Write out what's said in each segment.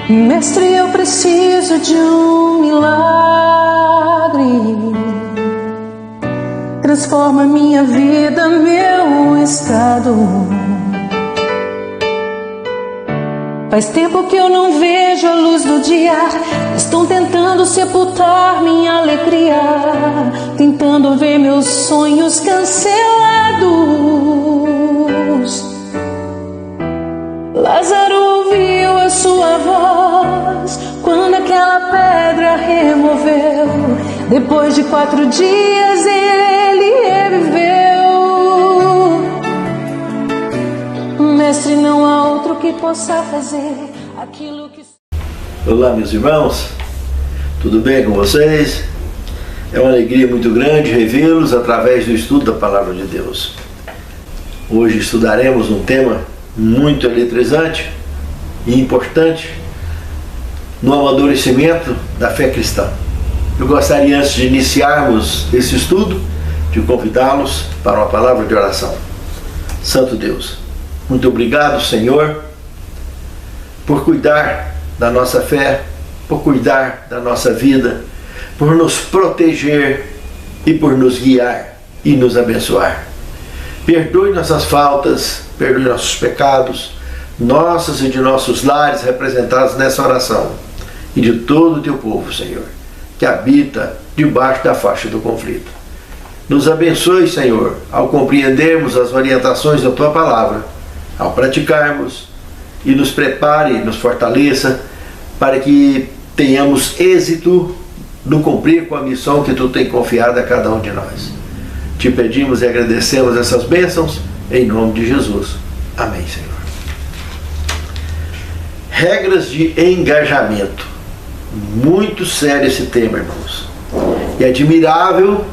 Mestre, eu preciso de um milagre. Transforma minha vida, meu estado. Faz tempo que eu não vejo a luz do dia. Estão tentando sepultar minha alegria, tentando ver meus sonhos cancelados. Lázaro ouviu a sua voz quando aquela pedra removeu. Depois de 4 dias ele reviveu. Mestre, não há outro que possa fazer aquilo que... Olá, meus irmãos, tudo bem com vocês? É uma alegria muito grande revê-los através do estudo da Palavra de Deus. Hoje estudaremos um tema muito eletrizante e importante no amadurecimento da fé cristã. Eu gostaria, antes de iniciarmos esse estudo, de convidá-los para uma palavra de oração. Santo Deus, muito obrigado, Senhor, por cuidar da nossa fé, por cuidar da nossa vida, por nos proteger e por nos guiar e nos abençoar. Perdoe nossas faltas, perdoe nossos pecados, nossos e de nossos lares representados nessa oração, e de todo o teu povo, Senhor, que habita debaixo da faixa do conflito. Nos abençoe, Senhor, ao compreendermos as orientações da tua palavra, ao praticarmos, e nos prepare, nos fortaleça, para que tenhamos êxito no cumprir com a missão que tu tem confiado a cada um de nós. Te pedimos e agradecemos essas bênçãos, em nome de Jesus. Amém, Senhor. Regras de engajamento. Muito sério esse tema, irmãos. E admirável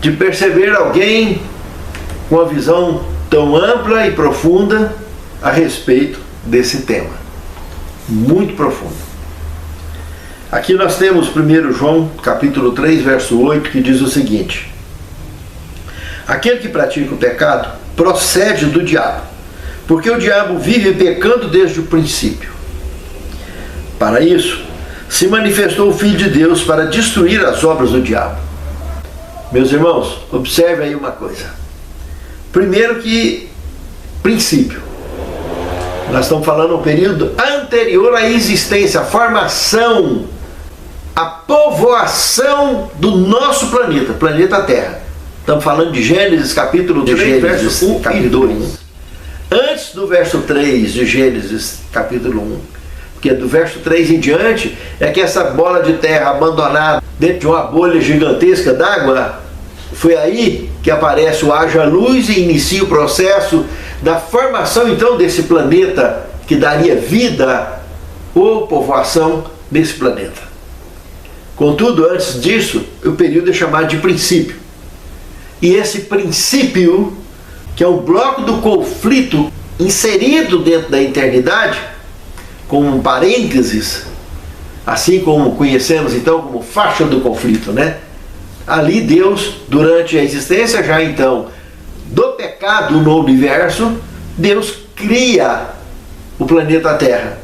de perceber alguém com uma visão tão ampla e profunda a respeito desse tema. Muito profundo. Aqui nós temos 1 João, capítulo 3, verso 8, que diz o seguinte: aquele que pratica o pecado procede do diabo, porque o diabo vive pecando desde o princípio. Para isso, se manifestou o Filho de Deus para destruir as obras do diabo. Meus irmãos, observe aí uma coisa. Primeiro que, princípio. Nós estamos falando um período anterior à existência, a formação, a povoação do nosso planeta, planeta Terra. Estamos falando de Gênesis, capítulo 3, versos 1 e 2. Antes do verso 3 de Gênesis, capítulo 1. Porque do verso 3 em diante é que essa bola de terra abandonada dentro de uma bolha gigantesca d'água, foi aí que aparece o haja luz e inicia o processo da formação então desse planeta que daria vida ou povoação desse planeta. Contudo, antes disso, o período é chamado de princípio. E esse princípio, que é o bloco do conflito inserido dentro da eternidade, como um parênteses, assim como conhecemos então como faixa do conflito, né? Ali Deus, durante a existência já então do pecado no universo, Deus cria o planeta Terra.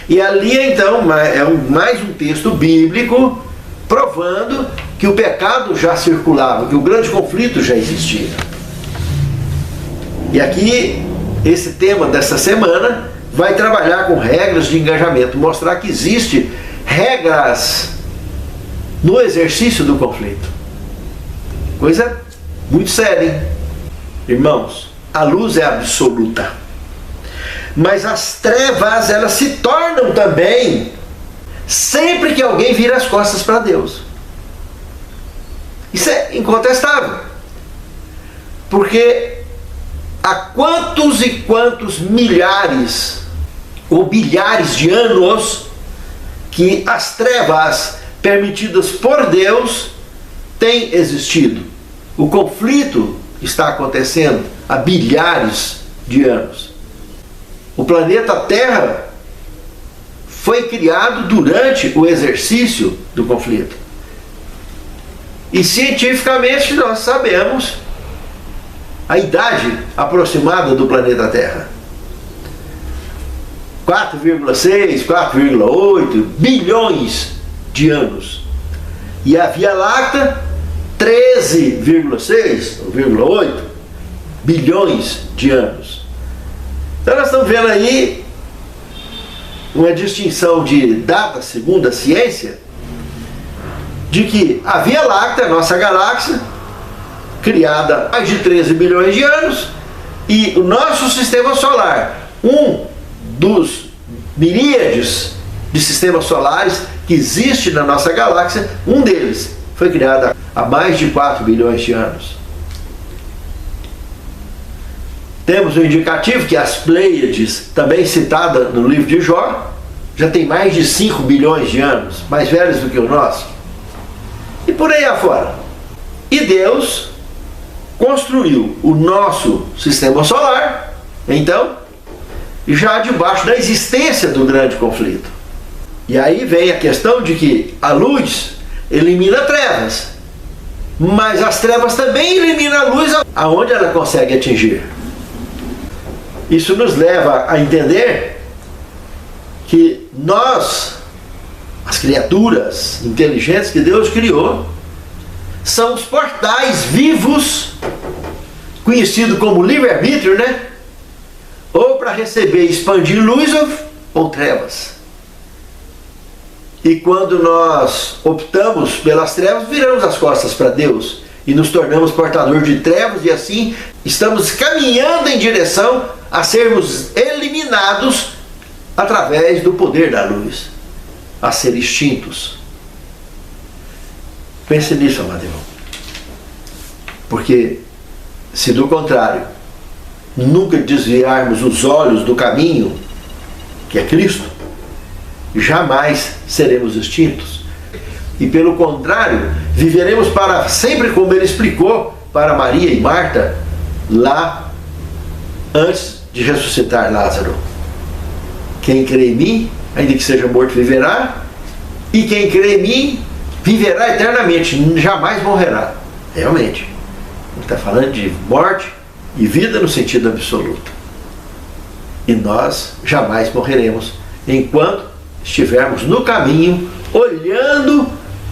E ali então é mais um texto bíblico provando que o pecado já circulava, que o grande conflito já existia. E aqui, esse tema dessa semana vai trabalhar com regras de engajamento, mostrar que existe regras no exercício do conflito. Coisa muito séria, hein? Irmãos, a luz é absoluta, mas as trevas, elas se tornam também sempre que alguém vira as costas para Deus. Isso é incontestável, porque há quantos e quantos milhares ou bilhares de anos que as trevas permitidas por Deus têm existido. O conflito está acontecendo há bilhares de anos. O planeta Terra foi criado durante o exercício do conflito. E cientificamente nós sabemos a idade aproximada do planeta Terra. 4,6, 4,8 bilhões de anos. E a Via Láctea, 13,6 ou 0,8 bilhões de anos. Então nós estamos vendo aí uma distinção de data, segundo a ciência, de que a Via Láctea, nossa galáxia, criada há mais de 13 bilhões de anos, e o nosso sistema solar, um dos miríades de sistemas solares que existe na nossa galáxia, um deles foi criado há mais de 4 bilhões de anos. Temos um indicativo que as Pleiades, também citada no livro de Jó, já tem mais de 5 bilhões de anos, mais velhos do que o nosso. E por aí afora. E Deus construiu o nosso sistema solar, então, já debaixo da existência do grande conflito. E aí vem a questão de que a luz elimina trevas, mas as trevas também eliminam a luz aonde ela consegue atingir. Isso nos leva a entender que nós, as criaturas inteligentes que Deus criou, são os portais vivos, conhecido como livre-arbítrio, né? Ou para receber e expandir luz ou trevas. E quando nós optamos pelas trevas, viramos as costas para Deus e nos tornamos portadores de trevas, e assim estamos caminhando em direção a sermos eliminados através do poder da luz, a ser extintos. Pense nisso, amado irmão. Porque se do contrário nunca desviarmos os olhos do caminho que é Cristo, jamais seremos extintos. E pelo contrário, viveremos para sempre, como ele explicou para Maria e Marta lá antes de ressuscitar Lázaro. Quem crê em mim, ainda que seja morto, viverá, e quem crê em mim viverá eternamente, jamais morrerá. Realmente, ele está falando de morte e vida no sentido absoluto. E nós jamais morreremos enquanto estivermos no caminho, olhando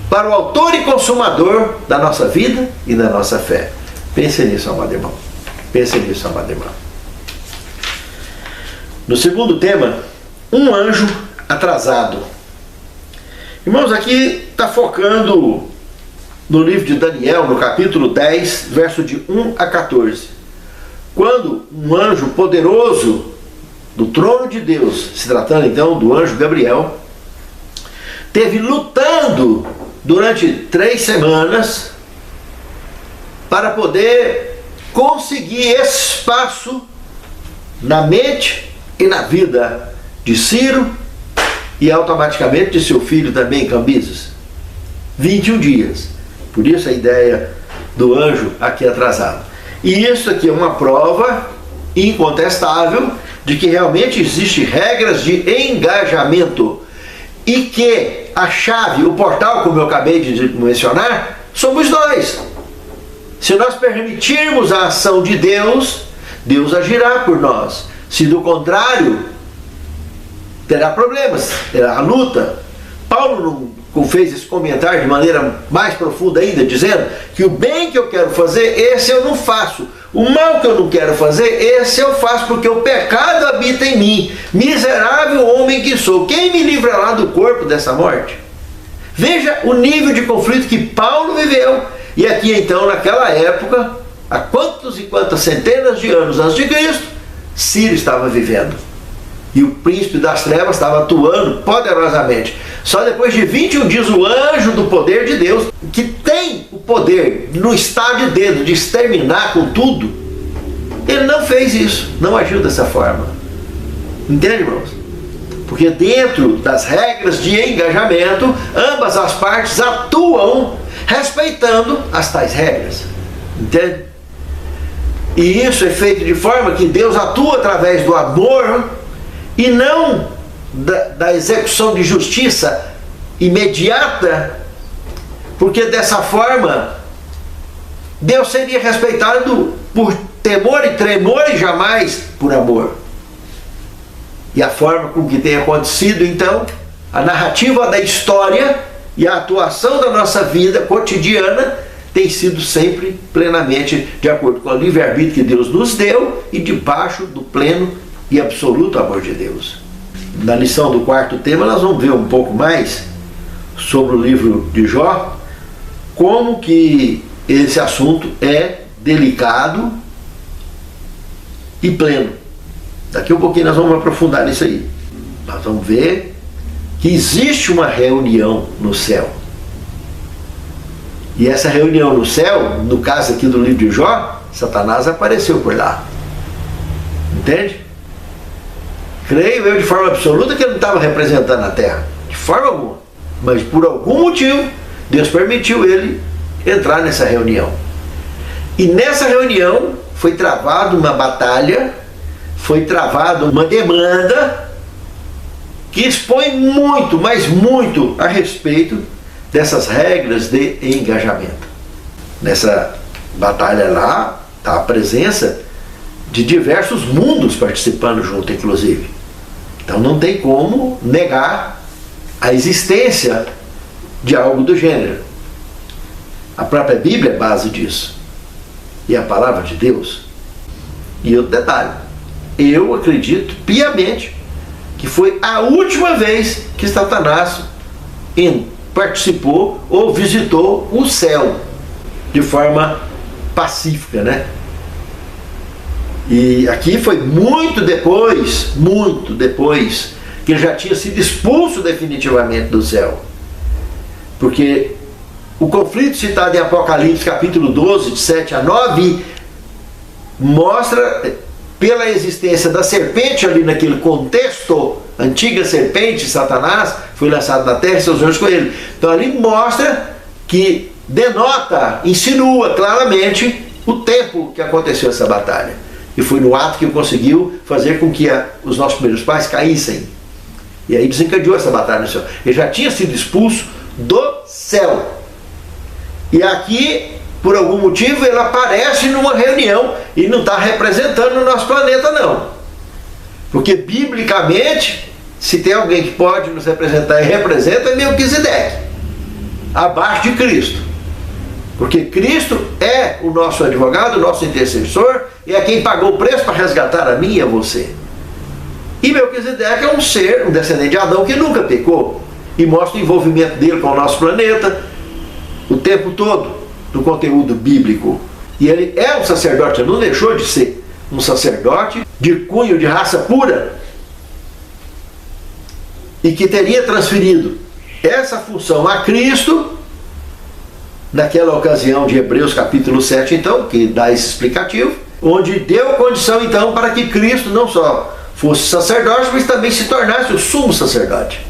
para o autor e consumador da nossa vida e da nossa fé. Pense nisso, amado irmão. Pense nisso, amado irmão. No segundo tema, um anjo atrasado. Irmãos, aqui está focando no livro de Daniel, no capítulo 10, verso de 1 a 14. Quando um anjo poderoso do trono de Deus, se tratando então do anjo Gabriel, teve lutando durante 3 semanas para poder conseguir espaço na mente e na vida de Ciro e automaticamente de seu filho também, Cambises. 21 dias. Por isso a ideia do anjo aqui atrasado. E isso aqui é uma prova incontestável de que realmente existem regras de engajamento e que a chave, o portal, como eu acabei de mencionar, somos nós. Se nós permitirmos a ação de Deus, Deus agirá por nós. Se do contrário, terá problemas, terá a luta. Paulo não fez esse comentário de maneira mais profunda ainda, dizendo que o bem que eu quero fazer, esse eu não faço. O mal que eu não quero fazer, esse eu faço, porque o pecado habita em mim. Miserável homem que sou, quem me livrará do corpo dessa morte? Veja o nível de conflito que Paulo viveu. E aqui então, naquela época, há quantos e quantas centenas de anos antes de Cristo, Ciro estava vivendo. E o príncipe das trevas estava atuando poderosamente. Só depois de 21 dias, o anjo do poder de Deus, que tem o poder no estado de dedo de exterminar com tudo, ele não fez isso, não agiu dessa forma. Entende, irmãos? Porque dentro das regras de engajamento, ambas as partes atuam respeitando as tais regras. Entende? E isso é feito de forma que Deus atua através do amor e não da execução de justiça imediata, porque dessa forma Deus seria respeitado por temor e tremor e jamais por amor. e a forma com que tem acontecido, então, a narrativa da história e a atuação da nossa vida cotidiana tem sido sempre plenamente de acordo com o livre-arbítrio que Deus nos deu e debaixo do pleno e absoluto amor de Deus. Na lição do quarto tema, nós vamos ver um pouco mais sobre o livro de Jó, como que esse assunto é delicado e pleno. Daqui a um pouquinho nós vamos aprofundar nisso aí. Nós vamos ver que existe uma reunião no céu. E essa reunião no céu, no caso aqui do livro de Jó, Satanás apareceu por lá. Entende? Creio eu de forma absoluta que ele não estava representando a terra. De forma alguma. Mas por algum motivo, Deus permitiu ele entrar nessa reunião. E nessa reunião foi travada uma batalha, foi travada uma demanda que expõe muito, mas muito a respeito dessas regras de engajamento. Nessa batalha lá está a presença de diversos mundos participando junto, inclusive. Então não tem como negar a existência de algo do gênero. A própria Bíblia é base disso. E a palavra de Deus. E outro detalhe, eu acredito piamente que foi a última vez que Satanás participou ou visitou o céu de forma pacífica, né? E aqui foi muito depois que ele já tinha sido expulso definitivamente do céu. Porque o conflito citado em Apocalipse capítulo 12, de 7 a 9, mostra pela existência da serpente ali naquele contexto, antiga serpente, Satanás, foi lançado na terra e seus anjos com ele. Então ali mostra que denota, insinua claramente o tempo que aconteceu essa batalha. E foi no ato que conseguiu fazer com que os nossos primeiros pais caíssem. E aí desencadeou essa batalha no céu. Ele já tinha sido expulso do céu. E aqui, por algum motivo, ele aparece numa reunião e não está representando o nosso planeta, não. Porque, biblicamente, se tem alguém que pode nos representar e representa, é Melquisedeque, abaixo de Cristo. Porque Cristo é o nosso advogado, o nosso intercessor, e é quem pagou o preço para resgatar a mim e a você. E Melquisedeque é um ser, um descendente de Adão que nunca pecou, e mostra o envolvimento dele com o nosso planeta o tempo todo no conteúdo bíblico. E ele é um sacerdote, não deixou de ser um sacerdote de cunho de raça pura, e que teria transferido essa função a Cristo naquela ocasião de Hebreus capítulo 7, então, que dá esse explicativo, onde deu condição então para que Cristo não só fosse sacerdote, mas também se tornasse o sumo sacerdote,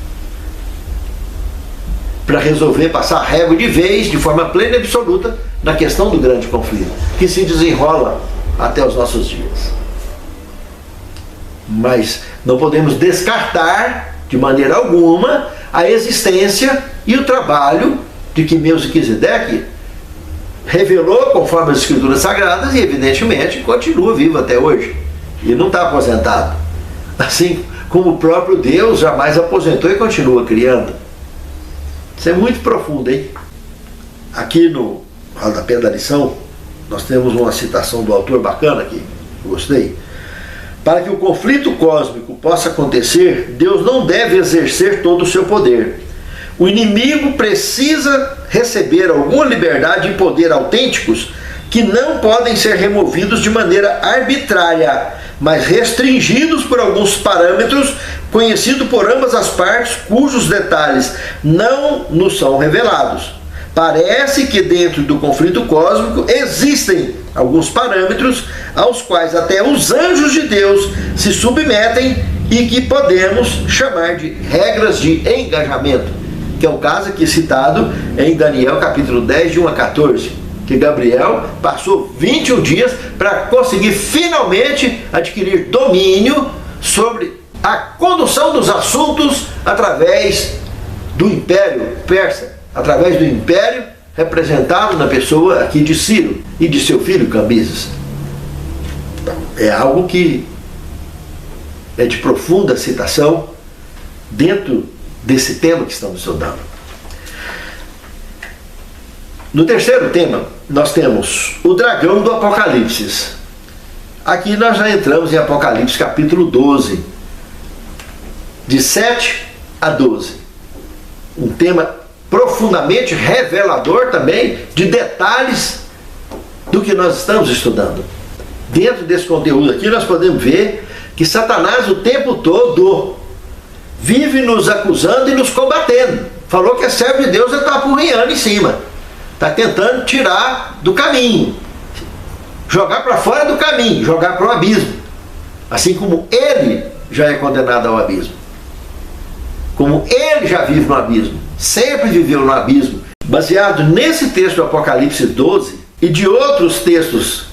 para resolver passar a régua de vez, de forma plena e absoluta, na questão do grande conflito, que se desenrola até os nossos dias. Mas não podemos descartar de maneira alguma a existência e o trabalho de que Melquisedeque revelou conforme as Escrituras Sagradas e evidentemente continua vivo até hoje. E não está aposentado. Assim como o próprio Deus jamais aposentou e continua criando. Isso é muito profundo, hein? Aqui no rodapé da lição, nós temos uma citação do autor bacana aqui, eu gostei. Para que o conflito cósmico possa acontecer, Deus não deve exercer todo o seu poder. O inimigo precisa receber alguma liberdade e poder autênticos que não podem ser removidos de maneira arbitrária, mas restringidos por alguns parâmetros conhecidos por ambas as partes, cujos detalhes não nos são revelados. Parece que dentro do conflito cósmico existem alguns parâmetros aos quais até os anjos de Deus se submetem e que podemos chamar de regras de engajamento, que é o caso aqui citado em Daniel capítulo 10, de 1 a 14, que Gabriel passou 21 dias para conseguir finalmente adquirir domínio sobre a condução dos assuntos através do Império Persa, através do Império representado na pessoa aqui de Ciro e de seu filho Cambises. Então, é algo que é de profunda citação dentro desse tema que estamos estudando. No terceiro tema, nós temos o dragão do Apocalipse. Aqui nós já entramos em Apocalipse capítulo 12, de 7 a 12. Um tema profundamente revelador também de detalhes do que nós estamos estudando. Dentro desse conteúdo aqui nós podemos ver que Satanás o tempo todo vive nos acusando e nos combatendo. Falou que é servo de Deus, ele está apurrinhando em cima. Está tentando tirar do caminho. Jogar para fora do caminho, jogar para o abismo. Assim como ele já é condenado ao abismo. Como ele já vive no abismo. Sempre viveu no abismo. Baseado nesse texto do Apocalipse 12 e de outros textos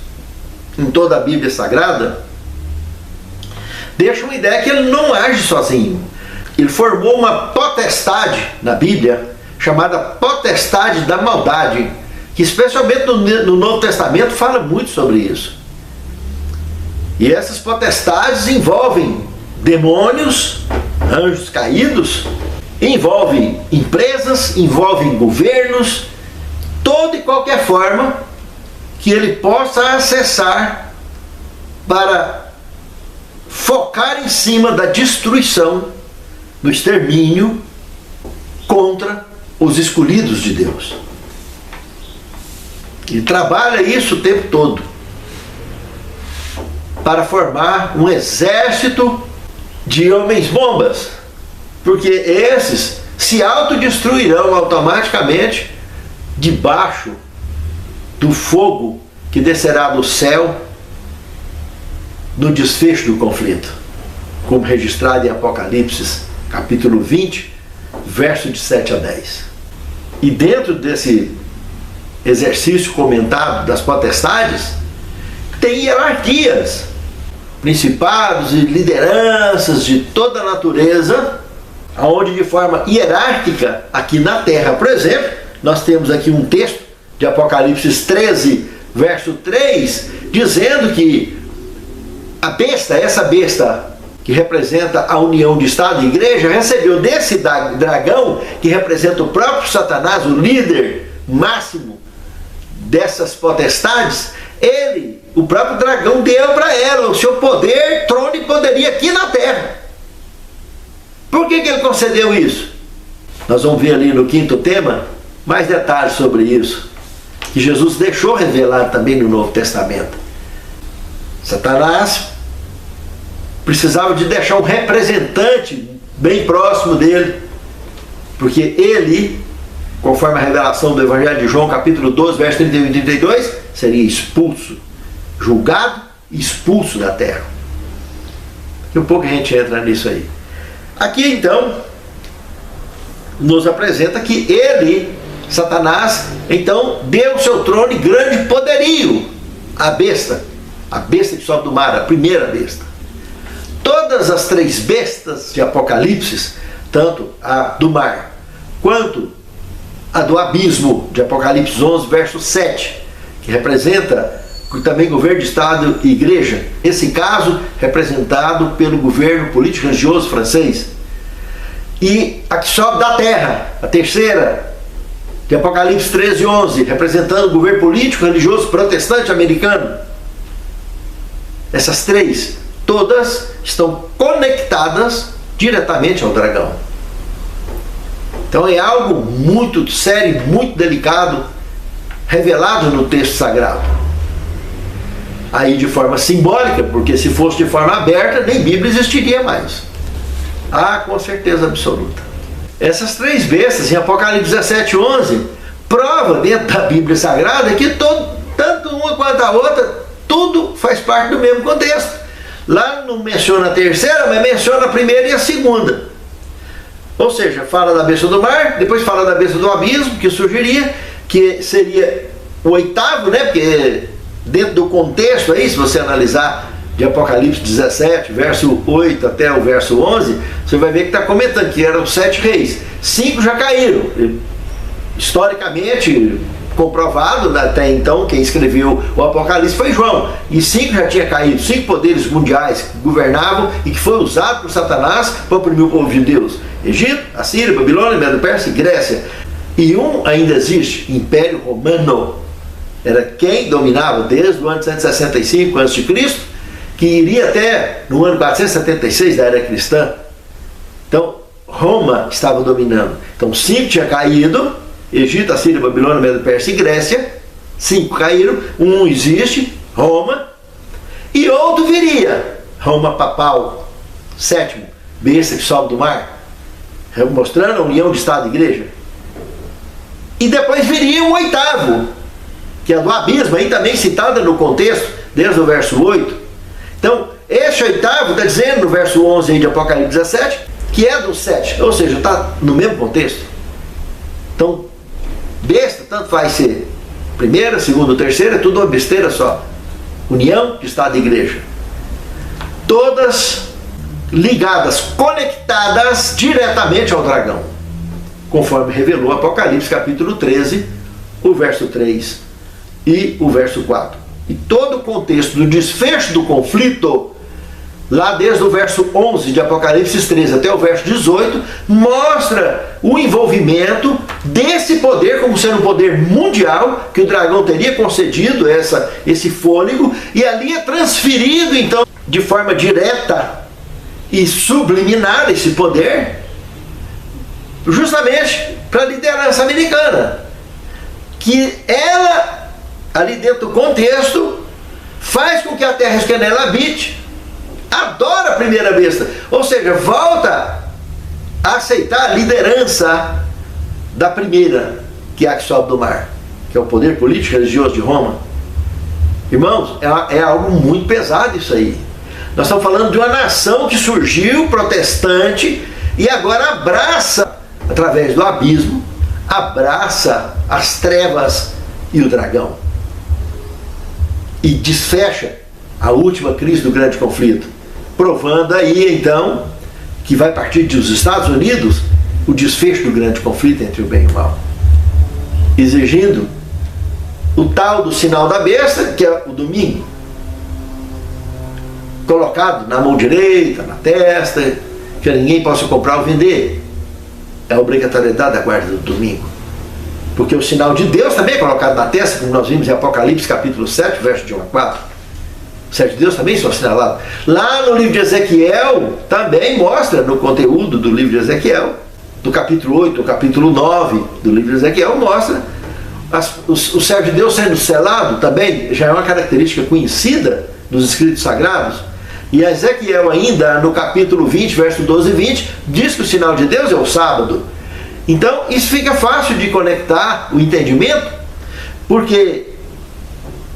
em toda a Bíblia Sagrada, deixa uma ideia que ele não age sozinho. Ele formou uma potestade na Bíblia, chamada potestade da maldade, que especialmente no Novo Testamento fala muito sobre isso. E essas potestades envolvem demônios, anjos caídos, envolvem empresas, envolvem governos, toda e qualquer forma que ele possa acessar para focar em cima da destruição, do extermínio contra os escolhidos de Deus. Ele trabalha isso o tempo todo para formar um exército de homens-bombas, porque esses se autodestruirão automaticamente debaixo do fogo que descerá do céu no desfecho do conflito, como registrado em Apocalipse capítulo 20, verso de 7 a 10. E dentro desse exercício comentado das potestades, tem hierarquias, principados e lideranças de toda a natureza, onde de forma hierárquica, aqui na terra, por exemplo, nós temos aqui um texto de Apocalipse 13, verso 3, dizendo que a besta, essa besta que representa a união de Estado e Igreja, recebeu desse dragão, que representa o próprio Satanás, o líder máximo dessas potestades, o próprio dragão deu para ela o seu poder, trono e poderia aqui na terra. Por que ele concedeu isso? Nós vamos ver ali no quinto tema mais detalhes sobre isso, que Jesus deixou revelado também no Novo Testamento. Satanás precisava de deixar um representante bem próximo dele, porque ele, conforme a revelação do Evangelho de João, capítulo 12, verso 31 e 32, seria expulso, julgado e expulso da terra. Daqui a pouco a gente entra nisso aí. Aqui então nos apresenta que ele, Satanás, então deu o seu trono e grande poderio à besta, a besta que sobe do mar, a primeira besta. Todas as três bestas de Apocalipse, tanto a do mar quanto a do abismo de Apocalipse 11, verso 7, que representa também governo de Estado e Igreja, esse caso representado pelo governo político religioso francês, e a que sobe da terra, a terceira, de Apocalipse 13, 11, representando o governo político religioso protestante americano. Essas três, todas estão conectadas diretamente ao dragão. Então é algo muito sério, muito delicado, revelado no texto sagrado. Aí de forma simbólica, porque se fosse de forma aberta, nem Bíblia existiria mais. Ah, com certeza absoluta. Essas três bestas, em Apocalipse 17, 11, prova dentro da Bíblia Sagrada que tanto uma quanto a outra, tudo faz parte do mesmo contexto. Lá não menciona a terceira, mas menciona a primeira e a segunda. Ou seja, fala da besta do mar, depois fala da besta do abismo, que surgiria, que seria o oitavo, né? Porque dentro do contexto aí, se você analisar de Apocalipse 17, verso 8 até o verso 11, você vai ver que está comentando que eram 7 reis. 5 já caíram. Historicamente, comprovado, até então quem escreveu o Apocalipse foi João, e 5 já tinha caído, 5 poderes mundiais que governavam e que foi usado por Satanás para oprimir o povo de Deus: Egito, Assíria, Babilônia, Medo-Pérsia e Grécia. E um ainda existe, Império Romano, era quem dominava desde o ano 165 a.C., que iria até no ano 476 da era cristã. Então Roma estava dominando. Então 5 tinha caído: Egito, Assíria, Babilônia, Medo-Pérsia e Grécia. 5 caíram, um existe, Roma, e outro viria, Roma papal, 7º, besta que sobe do mar, mostrando a união de Estado e Igreja. E depois viria um 8º, que é do abismo, aí também citada no contexto, desde o verso 8. Então, esse 8º está dizendo no verso 11 aí de Apocalipse 17, que é do 7, ou seja, está no mesmo contexto. Então, besta, tanto faz ser primeira, segunda, terceira, é tudo uma besteira só. União de Estado e Igreja. Todas ligadas, conectadas diretamente ao dragão, conforme revelou Apocalipse capítulo 13, o verso 3 e o verso 4. E todo o contexto do desfecho do conflito, lá desde o verso 11 de Apocalipse 13 até o verso 18, mostra o envolvimento desse poder como sendo um poder mundial, que o dragão teria concedido esse fôlego, e ali é transferido então de forma direta e subliminar esse poder justamente para a liderança americana, que ela, ali dentro do contexto, faz com que a terra que nela habite adora a primeira besta, ou seja, volta a aceitar a liderança da primeira, que é a que sobe do mar, que é o poder político religioso de Roma. Irmãos, é algo muito pesado isso aí. Nós estamos falando de uma nação que surgiu protestante e agora abraça, através do abismo, abraça as trevas e o dragão, e desfecha a última crise do grande conflito, provando aí então que vai partir dos Estados Unidos o desfecho do grande conflito entre o bem e o mal, exigindo o tal do sinal da besta, que é o domingo, colocado na mão direita, na testa, que ninguém possa comprar ou vender. É a obrigatoriedade da guarda do domingo, porque o sinal de Deus também é colocado na testa, como nós vimos em Apocalipse capítulo 7, verso de 1 a 4. Os 7 de Deus também são assinalados. Lá no livro de Ezequiel, também mostra, no conteúdo do livro de Ezequiel, do capítulo 8, do capítulo 9 do livro de Ezequiel, mostra o servo de Deus sendo selado. Também já é uma característica conhecida dos escritos sagrados. E Ezequiel ainda, no capítulo 20, verso 12 e 20, diz que o sinal de Deus é o sábado. Então, isso fica fácil de conectar o entendimento, porque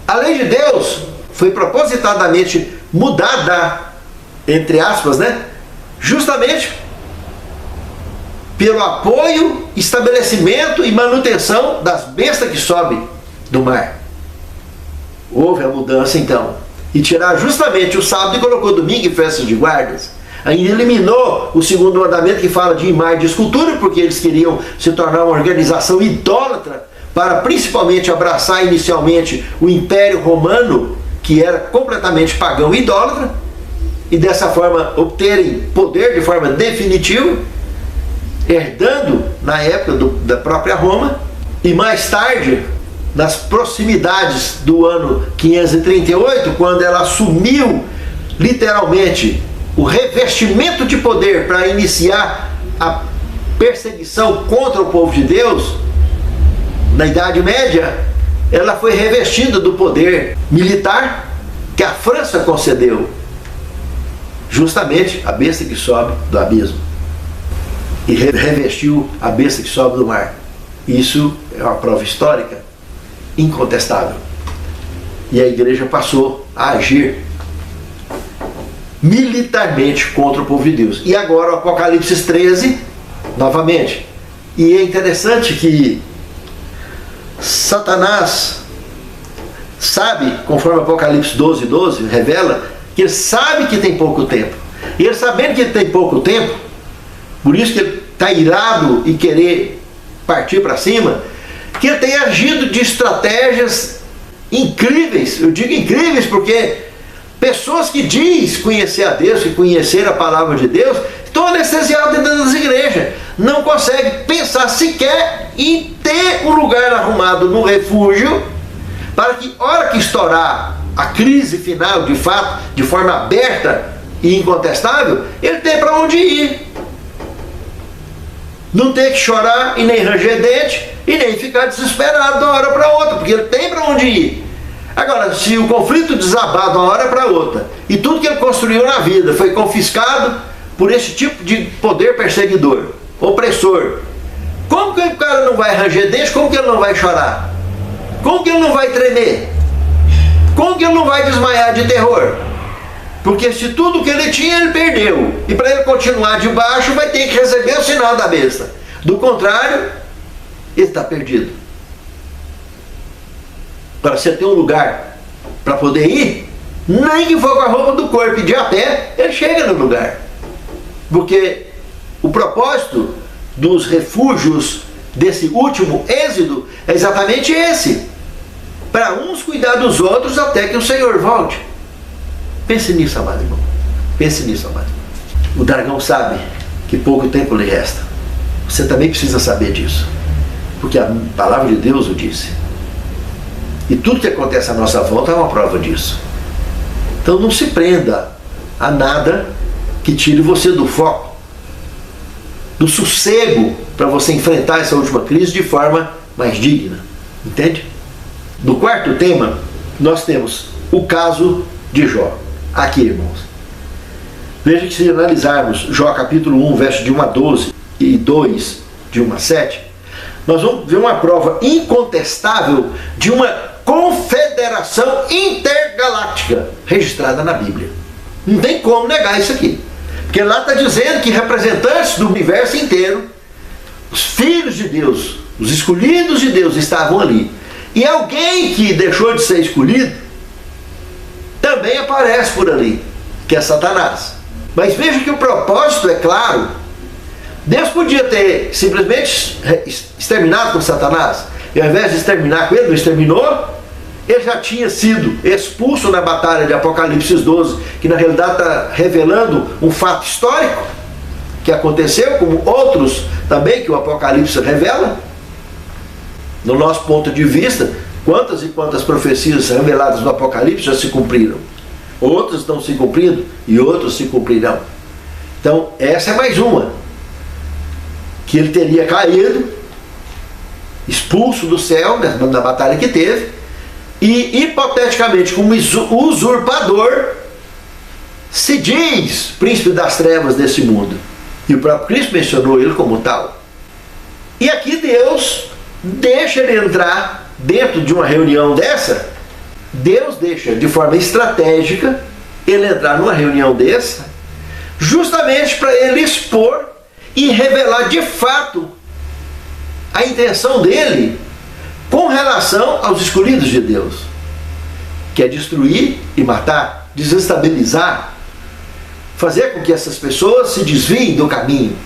a lei de Deus foi propositadamente mudada, entre aspas, justamente pelo apoio, estabelecimento e manutenção das bestas que sobem do mar. Houve a mudança então, e tirar justamente o sábado e colocou domingo e festas de guardas. Ainda eliminou o segundo mandamento, que fala de imagem de escultura, porque eles queriam se tornar uma organização idólatra, para principalmente abraçar inicialmente o Império Romano, que era completamente pagão e idólatra, e dessa forma obterem poder de forma definitiva, herdando na época da própria Roma. E mais tarde, nas proximidades do ano 538, quando ela assumiu literalmente o revestimento de poder para iniciar a perseguição contra o povo de Deus, na Idade Média, ela foi revestida do poder militar que a França concedeu, justamente a besta que sobe do abismo, e revestiu a besta que sobe do mar. Isso é uma prova histórica incontestável. E a igreja passou a agir militarmente contra o povo de Deus. E agora o Apocalipse 13, novamente. E é interessante que Satanás sabe, conforme Apocalipse 12, 12 revela, que ele sabe que tem pouco tempo. E ele, sabendo que ele tem pouco tempo, por isso que ele está irado e querer partir para cima, que ele tem agido de estratégias incríveis. Eu digo incríveis porque pessoas que diz conhecer a Deus, que conhecer a palavra de Deus, estão anestesiadas dentro das igrejas. Não conseguem pensar sequer em ter um lugar arrumado no refúgio, para que, hora que estourar a crise final, de fato, de forma aberta e incontestável, ele tem para onde ir. Não tem que chorar e nem ranger dente e nem ficar desesperado de uma hora para outra, porque ele tem para onde ir. Agora, se o conflito desabar de uma hora para outra e tudo que ele construiu na vida foi confiscado por esse tipo de poder perseguidor, opressor, como que o cara não vai ranger dente? Como que ele não vai chorar? Como que ele não vai tremer? Como que ele não vai desmaiar de terror? Porque se tudo que ele tinha ele perdeu, e para ele continuar de baixo vai ter que receber o sinal da besta. Do contrário, ele está perdido. Para você ter um lugar para poder ir, nem que for com a roupa do corpo e de a pé, ele chega no lugar. Porque o propósito dos refúgios desse último êxodo é exatamente esse: para uns cuidar dos outros até que o Senhor volte. Pense nisso, amado irmão. Pense nisso, amado. O dragão sabe que pouco tempo lhe resta. Você também precisa saber disso, porque a palavra de Deus o disse. E tudo que acontece à nossa volta é uma prova disso. Então não se prenda a nada que tire você do foco, do sossego, para você enfrentar essa última crise de forma mais digna. Entende? No quarto tema, nós temos o caso de Jó. Aqui, irmãos. Veja que se analisarmos Jó capítulo 1, verso de 1 a 12 e 2, de 1 a 7, nós vamos ver uma prova incontestável de uma confederação intergaláctica registrada na Bíblia. Não tem como negar isso aqui. Porque lá está dizendo que representantes do universo inteiro, os filhos de Deus, os escolhidos de Deus estavam ali. E alguém que deixou de ser escolhido também aparece por ali, que é Satanás. Mas veja que o propósito é claro. Deus podia ter simplesmente exterminado com Satanás, e ao invés de exterminar com ele, não exterminou. Ele já tinha sido expulso na batalha de Apocalipse 12, que na realidade está revelando um fato histórico que aconteceu, como outros também que o Apocalipse revela. No nosso ponto de vista, quantas e quantas profecias reveladas no Apocalipse já se cumpriram? Outras estão se cumprindo e outras se cumprirão. Então, essa é mais uma. Que ele teria caído, expulso do céu, na batalha que teve, e hipoteticamente, como usurpador, se diz príncipe das trevas desse mundo. E o próprio Cristo mencionou ele como tal. E aqui Deus deixa ele entrar dentro de uma reunião dessa. Deus deixa de forma estratégica ele entrar numa reunião dessa, justamente para ele expor e revelar de fato a intenção dele com relação aos escolhidos de Deus, que é destruir e matar, desestabilizar, fazer com que essas pessoas se desviem do caminho.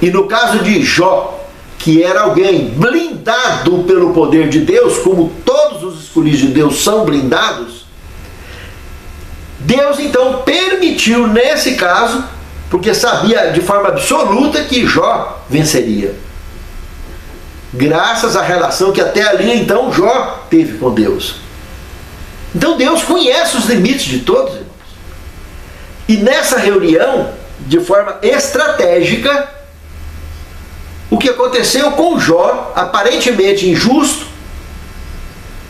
E no caso de Jó, que era alguém blindado pelo poder de Deus, como todos os escolhidos de Deus são blindados, Deus então permitiu nesse caso, porque sabia de forma absoluta que Jó venceria, graças à relação que até ali então Jó teve com Deus. Então Deus conhece os limites de todos, irmãos. E nessa reunião, de forma estratégica, o que aconteceu com Jó, aparentemente injusto,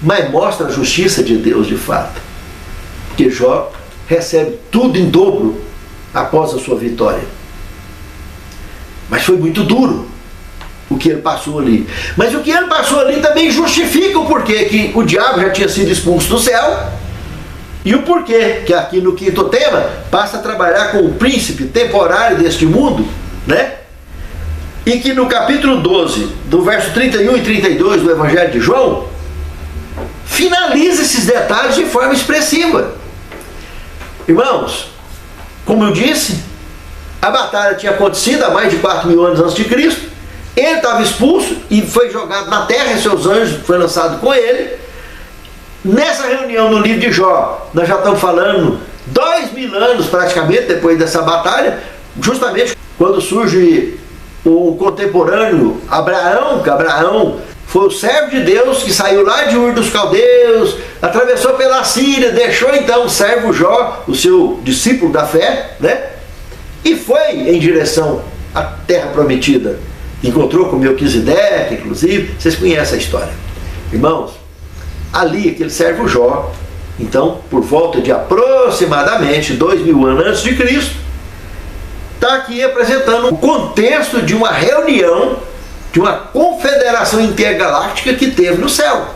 mas mostra a justiça de Deus de fato. Porque Jó recebe tudo em dobro após a sua vitória. Mas foi muito duro o que ele passou ali. Mas o que ele passou ali também justifica o porquê que o diabo já tinha sido expulso do céu, e o porquê que aqui no quinto tema passa a trabalhar com o príncipe temporário deste mundo, né? E que no capítulo 12, do verso 31 e 32 do Evangelho de João, finaliza esses detalhes de forma expressiva. Irmãos, como eu disse, a batalha tinha acontecido há mais de 4.000 anos antes de Cristo, Ele estava expulso e foi jogado na terra, e seus anjos foi lançado com ele. Nessa reunião no livro de Jó, nós já estamos falando 2000 anos praticamente depois dessa batalha, justamente quando surge o contemporâneo Abraão, que Abraão foi o servo de Deus que saiu lá de Ur dos Caldeus, atravessou pela Síria, deixou então o servo Jó, o seu discípulo da fé, né? E foi em direção à terra prometida. Encontrou com Melquisedeque, inclusive, vocês conhecem a história. Irmãos, ali aquele servo Jó, então, por volta de aproximadamente 2000 anos antes de Cristo, está aqui apresentando o contexto de uma reunião, de uma confederação intergaláctica que teve no céu,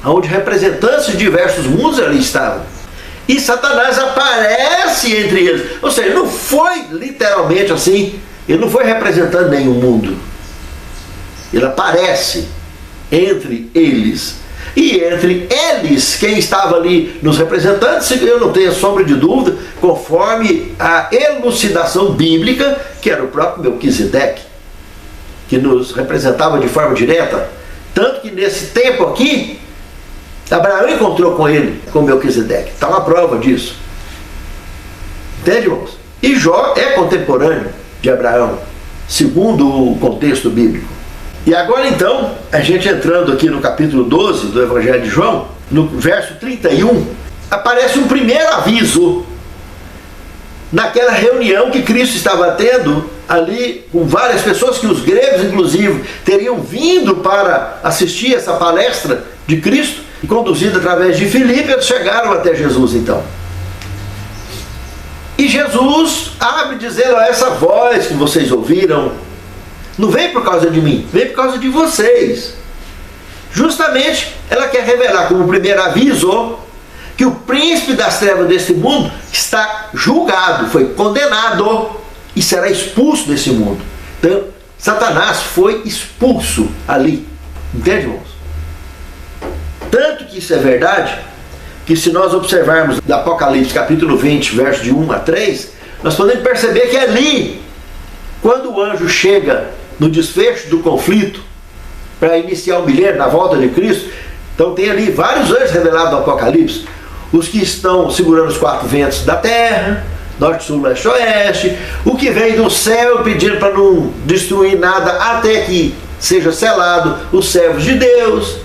onde representantes de diversos mundos ali estavam. E Satanás aparece entre eles. Ou seja, não foi literalmente assim, ele não foi representando nenhum mundo. Ele aparece entre eles. E entre eles, quem estava ali nos representantes, eu não tenho sombra de dúvida, conforme a elucidação bíblica, que era o próprio Melquisedeque, que nos representava de forma direta. Tanto que nesse tempo aqui, Abraão encontrou com ele, com Melquisedeque. Está uma prova disso. Entende, irmãos? E Jó é contemporâneo de Abraão, segundo o contexto bíblico. E agora então, a gente entrando aqui no capítulo 12 do Evangelho de João, no verso 31, aparece um primeiro aviso naquela reunião que Cristo estava tendo ali com várias pessoas, que os gregos inclusive teriam vindo para assistir essa palestra de Cristo, e conduzida através de Filipe, eles chegaram até Jesus então. E Jesus abre dizendo: essa voz que vocês ouviram não vem por causa de mim, vem por causa de vocês. Justamente ela quer revelar como primeiro aviso que o príncipe das trevas desse mundo está julgado, foi condenado e será expulso desse mundo. Então Satanás foi expulso ali. Entende, irmãos? Tanto que isso é verdade, que se nós observarmos do Apocalipse capítulo 20, verso de 1 a 3, nós podemos perceber que ali, quando o anjo chega no desfecho do conflito, para iniciar o milênio, na volta de Cristo, então tem ali vários anjos revelados no Apocalipse, os que estão segurando os 4 ventos da terra, norte, sul, leste, oeste, o que vem do céu pedindo para não destruir nada até que seja selado os servos de Deus.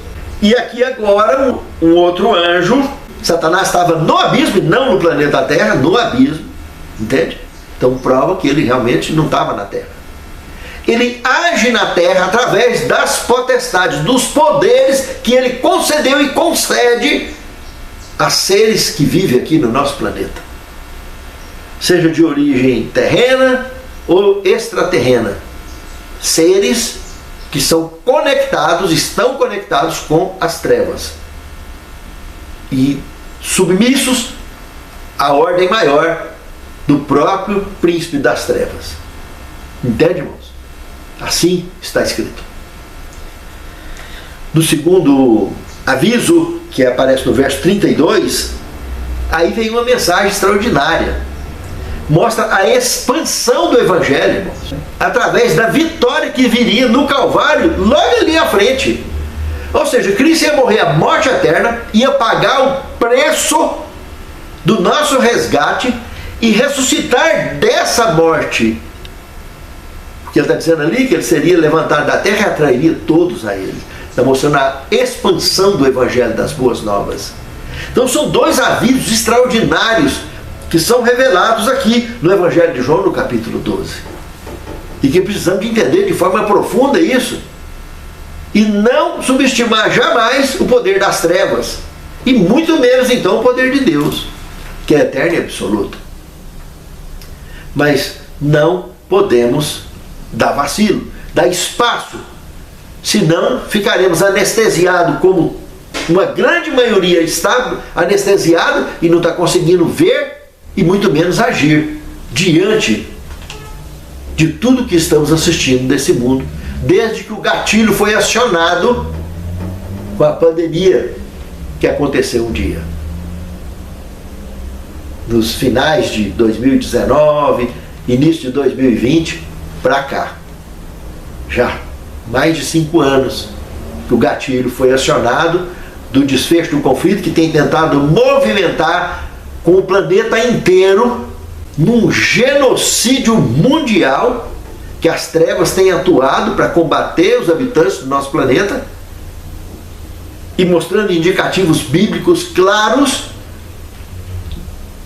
E aqui agora um outro anjo, Satanás estava no abismo, não no planeta Terra, no abismo, entende? Então prova que ele realmente não estava na Terra. Ele age na Terra através das potestades, dos poderes que ele concedeu e concede a seres que vivem aqui no nosso planeta, seja de origem terrena ou extraterrena, seres que são conectados, estão conectados com as trevas e submissos à ordem maior do próprio príncipe das trevas. Entende, irmãos? Assim está escrito. No segundo aviso, que aparece no verso 32, aí vem uma mensagem extraordinária. Mostra a expansão do Evangelho, irmãos, através da vitória que viria no Calvário, logo ali à frente. Ou seja, Cristo ia morrer a morte eterna, ia pagar o preço do nosso resgate e ressuscitar dessa morte. Porque ele está dizendo ali que ele seria levantado da terra e atrairia todos a ele. Está mostrando a expansão do Evangelho das Boas Novas. Então são 2 avisos extraordinários que são revelados aqui no Evangelho de João, no capítulo 12. E que precisamos de entender de forma profunda isso. E não subestimar jamais o poder das trevas. E muito menos então o poder de Deus, que é eterno e absoluto. Mas não podemos dar vacilo, dar espaço. Senão ficaremos anestesiados, como uma grande maioria está anestesiado e não está conseguindo ver e muito menos agir diante de tudo que estamos assistindo nesse mundo, desde que o gatilho foi acionado com a pandemia que aconteceu um dia. Nos finais de 2019, início de 2020, para cá. já mais de 5 anos que o gatilho foi acionado do desfecho do conflito, que tem tentado movimentar com o planeta inteiro num genocídio mundial, que as trevas têm atuado para combater os habitantes do nosso planeta e mostrando indicativos bíblicos claros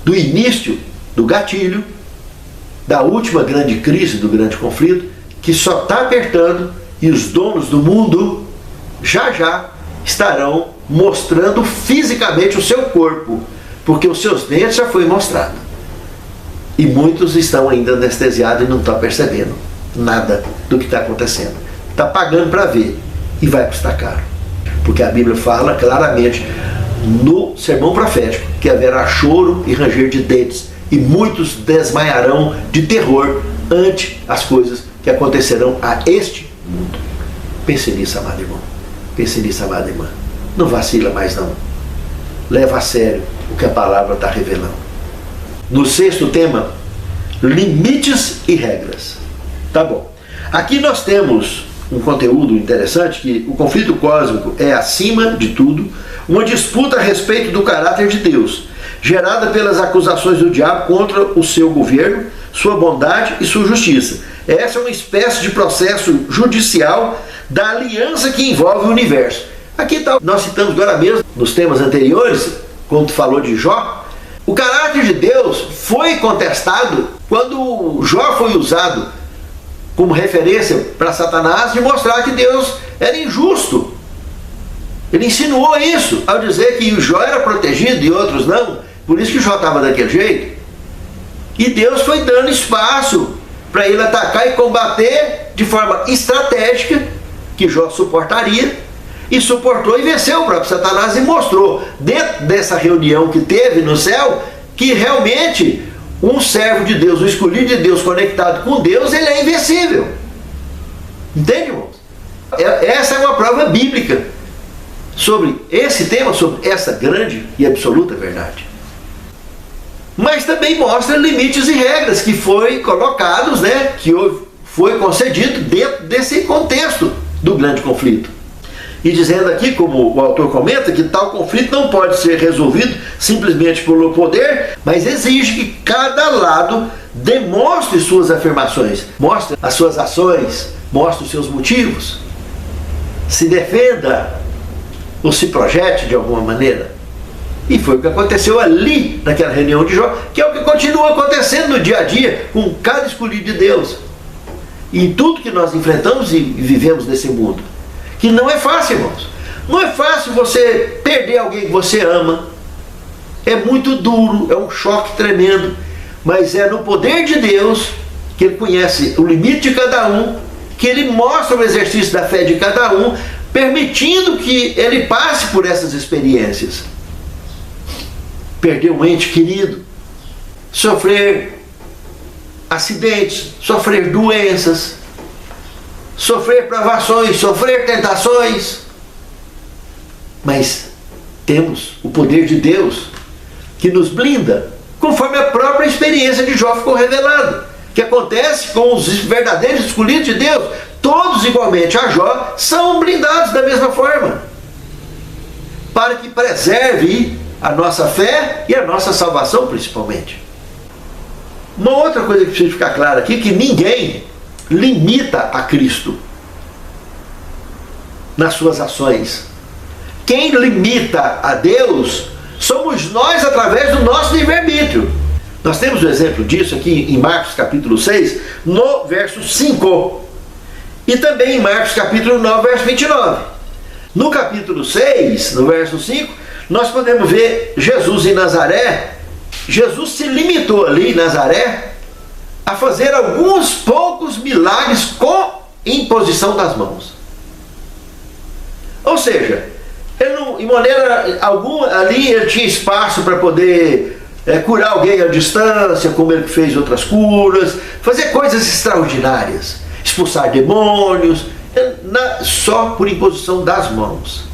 do início do gatilho, da última grande crise, do grande conflito, que só está apertando, e os donos do mundo já estarão mostrando fisicamente o seu corpo, porque os seus dentes já foi mostrado. E muitos estão ainda anestesiados e não estão percebendo nada do que está acontecendo. Está pagando para ver e vai custar caro. Porque a Bíblia fala claramente no sermão profético que haverá choro e ranger de dentes, e muitos desmaiarão de terror ante as coisas que acontecerão a este mundo. Pense nisso, amado irmão. Pense nisso, amada irmã. Não vacila mais não. Leva a sério o que a palavra está revelando. No 6º tema, limites e regras. Tá bom. Aqui nós temos um conteúdo interessante, que o conflito cósmico é, acima de tudo, uma disputa a respeito do caráter de Deus, gerada pelas acusações do diabo contra o seu governo, sua bondade e sua justiça. Essa é uma espécie de processo judicial da aliança que envolve o universo. Aqui tá, nós citamos agora mesmo, nos temas anteriores, quando falou de Jó, o caráter de Deus foi contestado quando Jó foi usado como referência para Satanás de mostrar que Deus era injusto. Ele insinuou isso ao dizer que o Jó era protegido e outros não, por isso que Jó estava daquele jeito. E Deus foi dando espaço para ele atacar e combater de forma estratégica, que Jó suportaria, e suportou e venceu o próprio Satanás e mostrou, dentro dessa reunião que teve no céu, que realmente um servo de Deus, um escolhido de Deus conectado com Deus, ele é invencível. Entende, irmãos? Essa é uma prova bíblica sobre esse tema, sobre essa grande e absoluta verdade. Mas também mostra limites e regras que foi colocados, né, que foi concedido dentro desse contexto do grande conflito. E dizendo aqui, como o autor comenta, que tal conflito não pode ser resolvido simplesmente pelo poder, mas exige que cada lado demonstre suas afirmações, mostre as suas ações, mostre os seus motivos, se defenda ou se projete de alguma maneira. E foi o que aconteceu ali, naquela reunião de Jó, que é o que continua acontecendo no dia a dia com cada escolhido de Deus. E em tudo que nós enfrentamos e vivemos nesse mundo. Que não é fácil, irmãos. Não é fácil você perder alguém que você ama. É muito duro, é um choque tremendo. Mas é no poder de Deus, que Ele conhece o limite de cada um, que Ele mostra o exercício da fé de cada um, permitindo que ele passe por essas experiências. Perder um ente querido, sofrer acidentes, sofrer doenças, sofrer provações, sofrer tentações. Mas temos o poder de Deus que nos blinda, conforme a própria experiência de Jó ficou revelado, que acontece com os verdadeiros escolhidos de Deus. Todos igualmente a Jó são blindados da mesma forma, para que preserve a nossa fé e a nossa salvação principalmente. Uma outra coisa que precisa ficar clara aqui, que ninguém limita a Cristo nas suas ações. Quem limita a Deus somos nós através do nosso livre-arbítrio. Nós temos o exemplo disso aqui em Marcos capítulo 6, no verso 5. E também em Marcos capítulo 9, verso 29. No capítulo 6, no verso 5, nós podemos ver Jesus em Nazaré. Jesus se limitou ali em Nazaré a fazer alguns poucos milagres com imposição das mãos. Ou seja, ele não, em maneira alguma ali ele tinha espaço para poder curar alguém à distância, como ele fez outras curas, fazer coisas extraordinárias, expulsar demônios, só por imposição das mãos.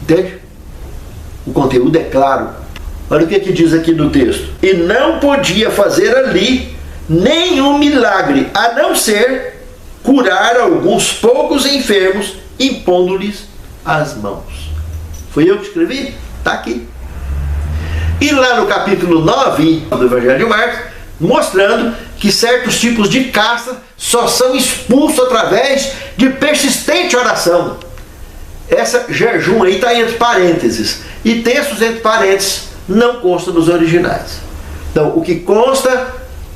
Entende? O conteúdo é claro. Olha o que diz aqui no texto. E não podia fazer ali nenhum milagre, a não ser curar alguns poucos enfermos, impondo-lhes as mãos. Foi eu que escrevi? Está aqui. E lá no capítulo 9 do Evangelho de Marcos, mostrando que certos tipos de casta só são expulsos através de persistente oração. Essa jejum aí está entre parênteses. E textos entre parênteses não consta nos originais. Então, o que consta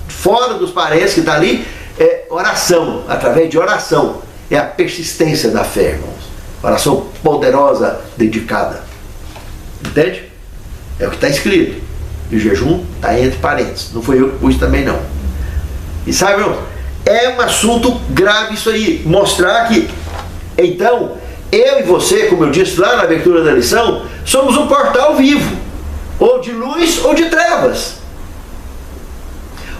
fora dos parênteses que está ali é oração, através de oração. É a persistência da fé, irmãos. Oração poderosa, dedicada. Entende? É o que está escrito. E o jejum está entre parênteses. Não foi eu que pus também, não. E sabe, irmão, é um assunto grave isso aí. Mostrar que, então, eu e você, como eu disse lá na abertura da lição, somos um portal vivo. Ou de luz ou de trevas.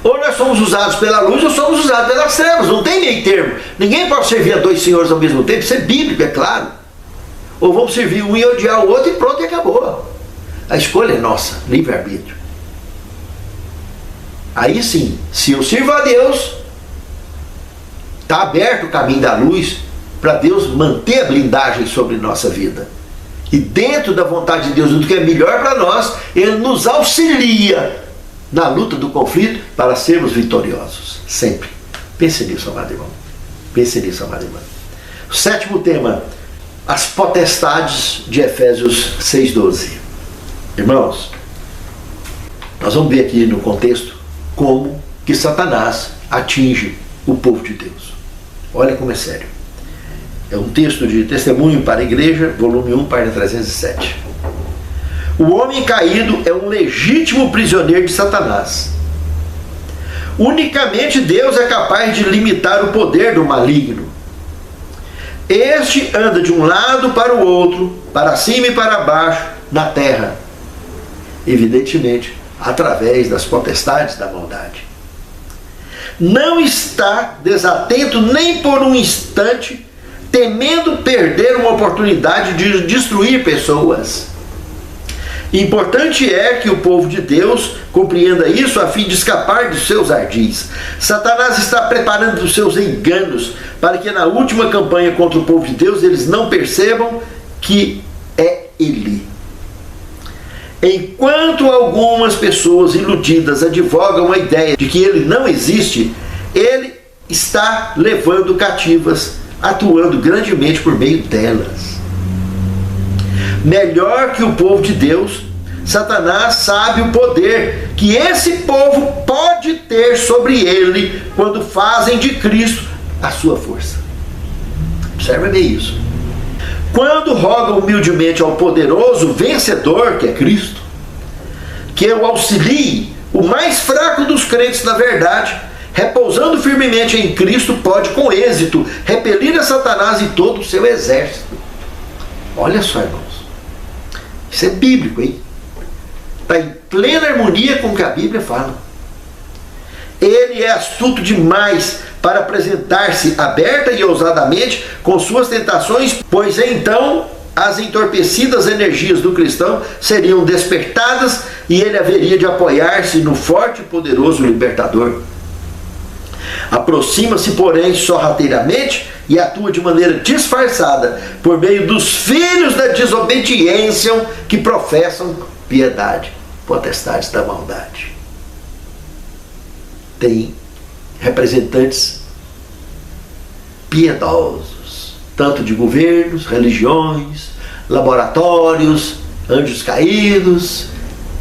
Ou nós somos usados pela luz ou somos usados pelas trevas. Não tem meio termo. Ninguém pode servir a dois senhores ao mesmo tempo. Isso é bíblico, é claro. Ou vamos servir um e odiar o outro e pronto, e acabou. A escolha é nossa, livre-arbítrio. Aí sim, se eu sirvo a Deus, está aberto o caminho da luz para Deus manter a blindagem sobre nossa vida. E dentro da vontade de Deus, do que é melhor para nós, Ele nos auxilia na luta do conflito para sermos vitoriosos. Sempre. Pense nisso, amado irmão. Pense nisso, amado irmão. O sétimo tema, as potestades de Efésios 6,12. Irmãos, nós vamos ver aqui no contexto como que Satanás atinge o povo de Deus. Olha como é sério. É um texto de Testemunho para a Igreja, volume 1, página 307. O homem caído é um legítimo prisioneiro de Satanás. Unicamente Deus é capaz de limitar o poder do maligno. Este anda de um lado para o outro, para cima e para baixo, na terra. Evidentemente, através das potestades da maldade. Não está desatento nem por um instante, temendo perder uma oportunidade de destruir pessoas. Importante é que o povo de Deus compreenda isso a fim de escapar dos seus ardis. Satanás está preparando os seus enganos para que na última campanha contra o povo de Deus eles não percebam que é ele. Enquanto algumas pessoas iludidas advogam a ideia de que ele não existe, ele está levando cativas, atuando grandemente por meio delas. Melhor que o povo de Deus, Satanás sabe o poder que esse povo pode ter sobre ele quando fazem de Cristo a sua força. Observe bem isso. Quando rogam humildemente ao poderoso vencedor, que é Cristo, que o auxilie, o mais fraco dos crentes na verdade, repousando firmemente em Cristo, pode com êxito repelir a Satanás e todo o seu exército. Olha só, irmãos. Isso é bíblico, hein? Está em plena harmonia com o que a Bíblia fala. Ele é astuto demais para apresentar-se aberta e ousadamente com suas tentações, pois então as entorpecidas energias do cristão seriam despertadas e ele haveria de apoiar-se no forte e poderoso libertador. Aproxima-se, porém, sorrateiramente e atua de maneira disfarçada por meio dos filhos da desobediência que professam piedade, potestades da maldade. Tem representantes piedosos, tanto de governos, religiões, laboratórios, anjos caídos,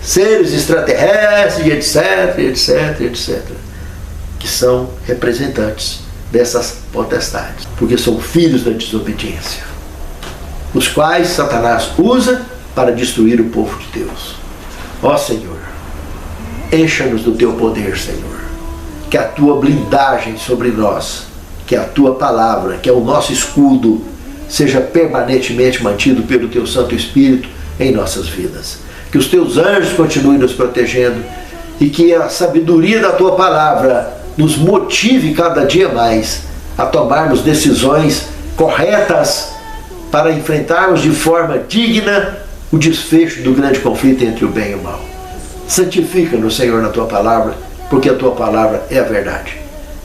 seres extraterrestres, etc, etc, etc, que são representantes dessas potestades, porque são filhos da desobediência, os quais Satanás usa para destruir o povo de Deus. Ó Senhor, encha-nos do teu poder, Senhor, que a tua blindagem sobre nós, que a tua palavra, que é o nosso escudo, seja permanentemente mantido pelo teu Santo Espírito em nossas vidas. Que os teus anjos continuem nos protegendo e que a sabedoria da tua palavra nos motive cada dia mais a tomarmos decisões corretas para enfrentarmos de forma digna o desfecho do grande conflito entre o bem e o mal. Santifica-nos, Senhor, na tua palavra, porque a tua palavra é a verdade.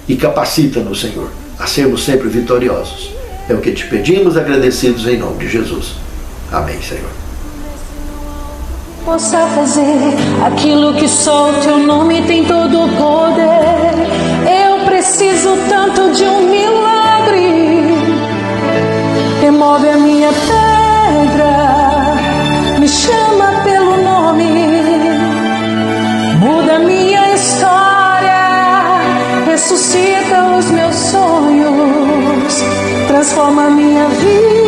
E capacita-nos, Senhor, a sermos sempre vitoriosos. É o que te pedimos, agradecidos em nome de Jesus. Amém, Senhor. Possa fazer aquilo que só o teu nome tem todo o poder. Eu preciso tanto de um milagre. Remove a minha pedra, me chama pelo nome, muda minha história, ressuscita os meus sonhos, transforma minha vida.